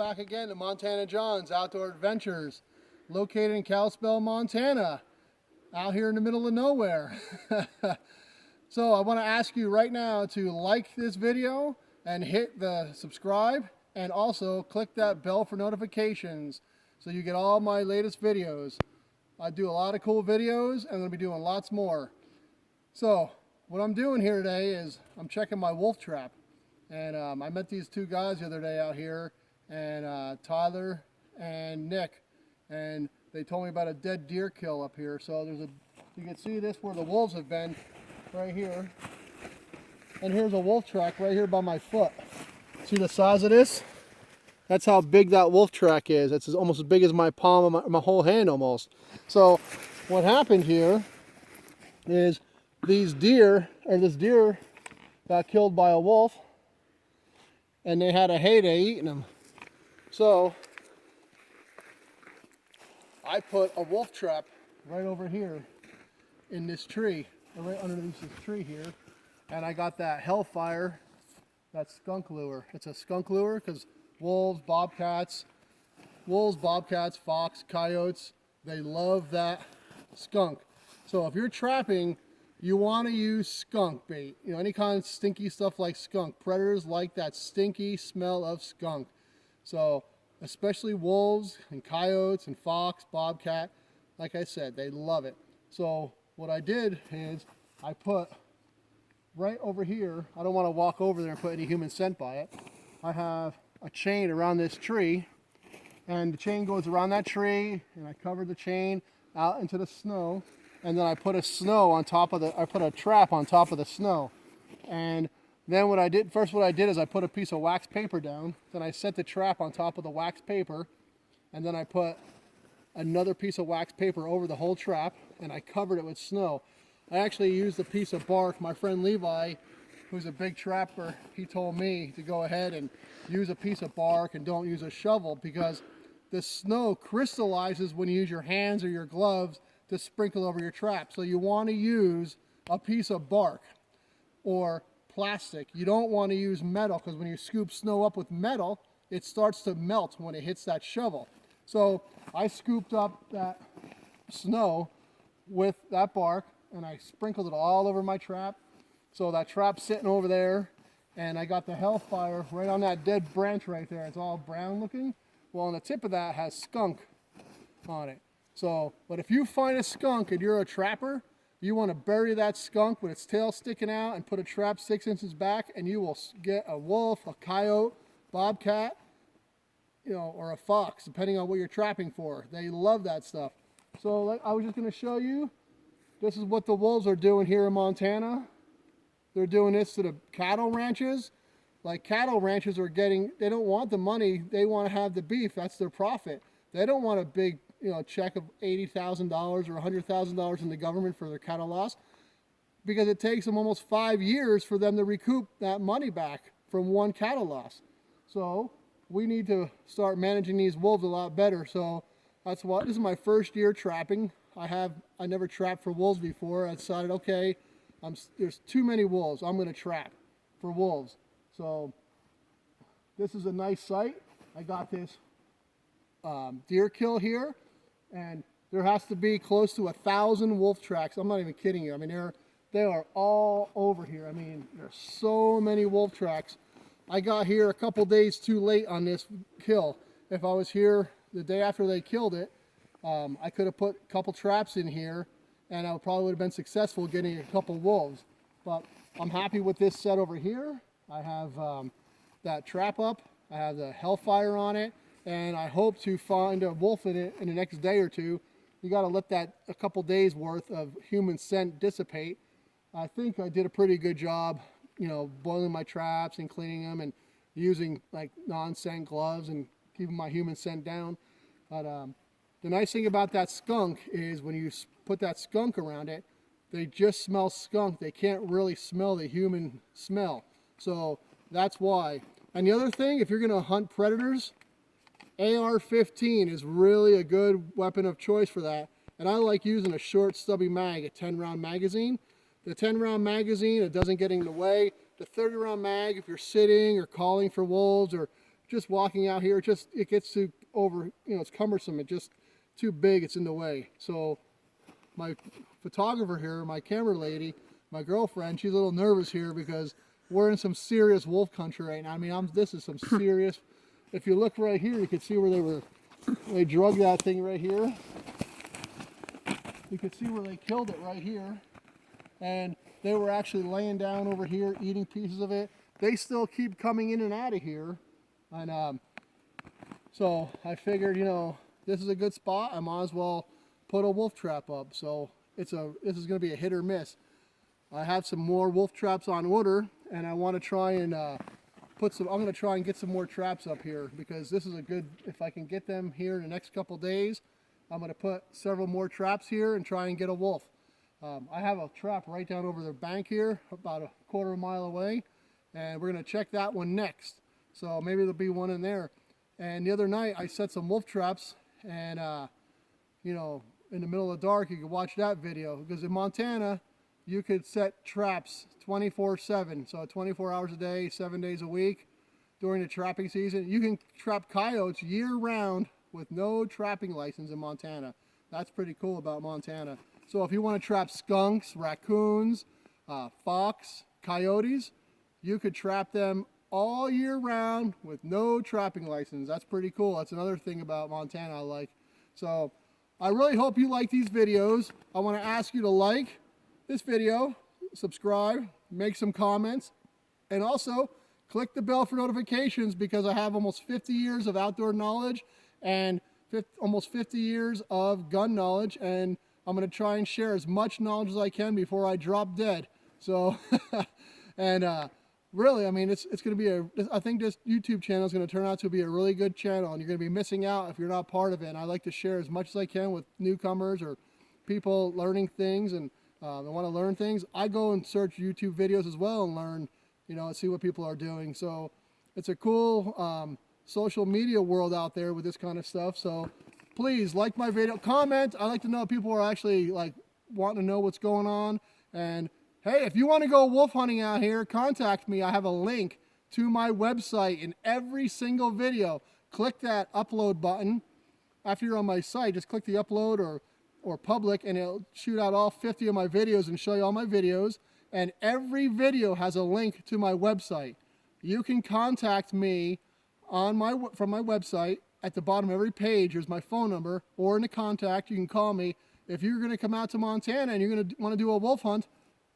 back again to Montana John's Outdoor Adventures, located in Kalispell, Montana, out here in the middle of nowhere. So I want to ask you right now to like this video and hit the subscribe, and also click that bell for notifications so you get all my latest videos. I do a lot of cool videos, and I'm going to be doing lots more. So what I'm doing here today is I'm checking my wolf trap. And I met these two guys the other day out here, and Tyler and Nick, and they told me about a dead deer kill up here. So there's you can see this where the wolves have been, right here. And here's a wolf track right here by my foot. See the size of this? That's how big that wolf track is. It's almost as big as my palm of my whole hand almost. So what happened here is this deer got killed by a wolf, and they had a heyday eating them. So I put a wolf trap right over here in this tree, right underneath this tree here, and I got that Hellfire, that skunk lure. It's a skunk lure because wolves, bobcats, fox, coyotes, they love that skunk. So if you're trapping, you want to use skunk bait. You know, any kind of stinky stuff like skunk. Predators like that stinky smell of skunk. So especially wolves and coyotes and fox, bobcat, like I said, they love it. So what I did is I put right over here, I don't want to walk over there and put any human scent by it. I have a chain around this tree, and the chain goes around that tree, and I cover the chain out into the snow, and then I put a trap on top of the snow. And then what I did is I put a piece of wax paper down, then I set the trap on top of the wax paper, and then I put another piece of wax paper over the whole trap, and I covered it with snow. I actually used a piece of bark. My friend Levi, who's a big trapper, he told me to go ahead and use a piece of bark and don't use a shovel, because the snow crystallizes when you use your hands or your gloves to sprinkle over your trap. So you want to use a piece of bark or plastic. You don't want to use metal, because when you scoop snow up with metal, it starts to melt when it hits that shovel. So I scooped up that snow with that bark, and I sprinkled it all over my trap. So that trap's sitting over there, and I got the Hellfire right on that dead branch right there. It's all brown looking. Well, on the tip of that has skunk on it. So, but if you find a skunk and you're a trapper, you want to bury that skunk with its tail sticking out and put a trap 6 inches back, and you will get a wolf, a coyote, bobcat, you know, or a fox, depending on what you're trapping for. They love that stuff. So I was just going to show you, this is what the wolves are doing here in Montana. They're doing this to the cattle ranches. Like, cattle ranches are they don't want the money, they want to have the beef. That's their profit. They don't want a big, you know, check of $80,000 or $100,000 from the government for their cattle loss, because it takes them almost 5 years for them to recoup that money back from one cattle loss. So we need to start managing these wolves a lot better. So that's why this is my first year trapping. I never trapped for wolves before. I decided, okay, there's too many wolves. I'm going to trap for wolves. So this is a nice site. I got this deer kill here, and there has to be close to 1,000 wolf tracks. I'm not even kidding you. I mean, they are all over here. I mean, there's so many wolf tracks. I got here a couple days too late on this kill. If I was here the day after they killed it, I could have put a couple traps in here, and I probably would have been successful getting a couple wolves. But I'm happy with this set over here. I have that trap up. I have the Hellfire on it, and I hope to find a wolf in it in the next day or two. You got to let that a couple days worth of human scent dissipate. I think I did a pretty good job, you know, boiling my traps and cleaning them and using like non-scent gloves and keeping my human scent down. But the nice thing about that skunk is when you put that skunk around it, they just smell skunk. They can't really smell the human smell. So that's why. And the other thing, if you're going to hunt predators, AR-15 is really a good weapon of choice for that. And I like using a short stubby mag, a 10-round magazine. The 10-round magazine, it doesn't get in the way. The 30-round mag, if you're sitting or calling for wolves or just walking out here, it gets too it's cumbersome. It's just too big. It's in the way. So my photographer here, my camera lady, my girlfriend, she's a little nervous here because we're in some serious wolf country right now. I mean, this is some serious. If you look right here, you can see where they drug that thing right here. You can see where they killed it right here. And they were actually laying down over here, eating pieces of it. They still keep coming in and out of here. And so I figured, this is a good spot. I might as well put a wolf trap up. So this is going to be a hit or miss. I have some more wolf traps on order, and I want to try and I'm going to try and get some more traps up here, because this is a good, if I can get them here in the next couple days, I'm going to put several more traps here and try and get a wolf. I have a trap right down over the bank here, about a quarter of a mile away, and we're going to check that one next. So maybe there'll be one in there. And the other night I set some wolf traps, and in the middle of the dark, you can watch that video, because in Montana you could set traps 24/7, so 24 hours a day, 7 days a week during the trapping season. You can trap coyotes year-round with no trapping license in Montana. That's pretty cool about Montana. So if you want to trap skunks, raccoons, fox, coyotes, you could trap them all year round with no trapping license. That's pretty cool. That's another thing about Montana I like. So I really hope you like these videos. I want to ask you to like this video, subscribe, make some comments, and also click the bell for notifications, because I have almost 50 years of outdoor knowledge and almost 50 years of gun knowledge, and I'm going to try and share as much knowledge as I can before I drop dead. So, and really, I mean, it's going to be I think this YouTube channel is going to turn out to be a really good channel, and you're going to be missing out if you're not part of it. And I like to share as much as I can with newcomers or people learning things, and they want to learn things. I go and search YouTube videos as well and learn, and see what people are doing. So it's a cool social media world out there with this kind of stuff. So please like my video, comment. I like to know if people are actually wanting to know what's going on. And hey, if you want to go wolf hunting out here, contact me. I have a link to my website in every single video. Click that upload button. After you're on my site, just click the upload or public, and it'll shoot out all 50 of my videos and show you all my videos. And every video has a link to my website. You can contact me from my website. At the bottom of every page, there's my phone number, or in the contact, you can call me. If you're going to come out to Montana and you're going to want to do a wolf hunt,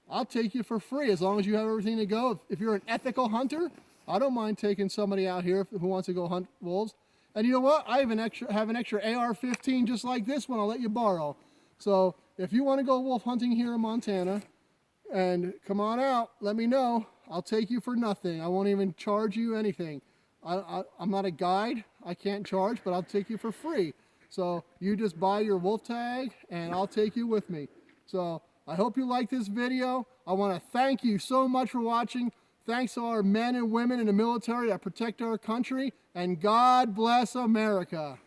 I'll take you for free, as long as you have everything to go. If you're an ethical hunter, I don't mind taking somebody out here who wants to go hunt wolves. And you know what? I have an extra AR-15 just like this one I'll let you borrow. So if you want to go wolf hunting here in Montana, and come on out, let me know. I'll take you for nothing. I won't even charge you anything. I'm not a guide. I can't charge, but I'll take you for free. So you just buy your wolf tag, and I'll take you with me. So I hope you like this video. I want to thank you so much for watching. Thanks to our men and women in the military that protect our country, and God bless America.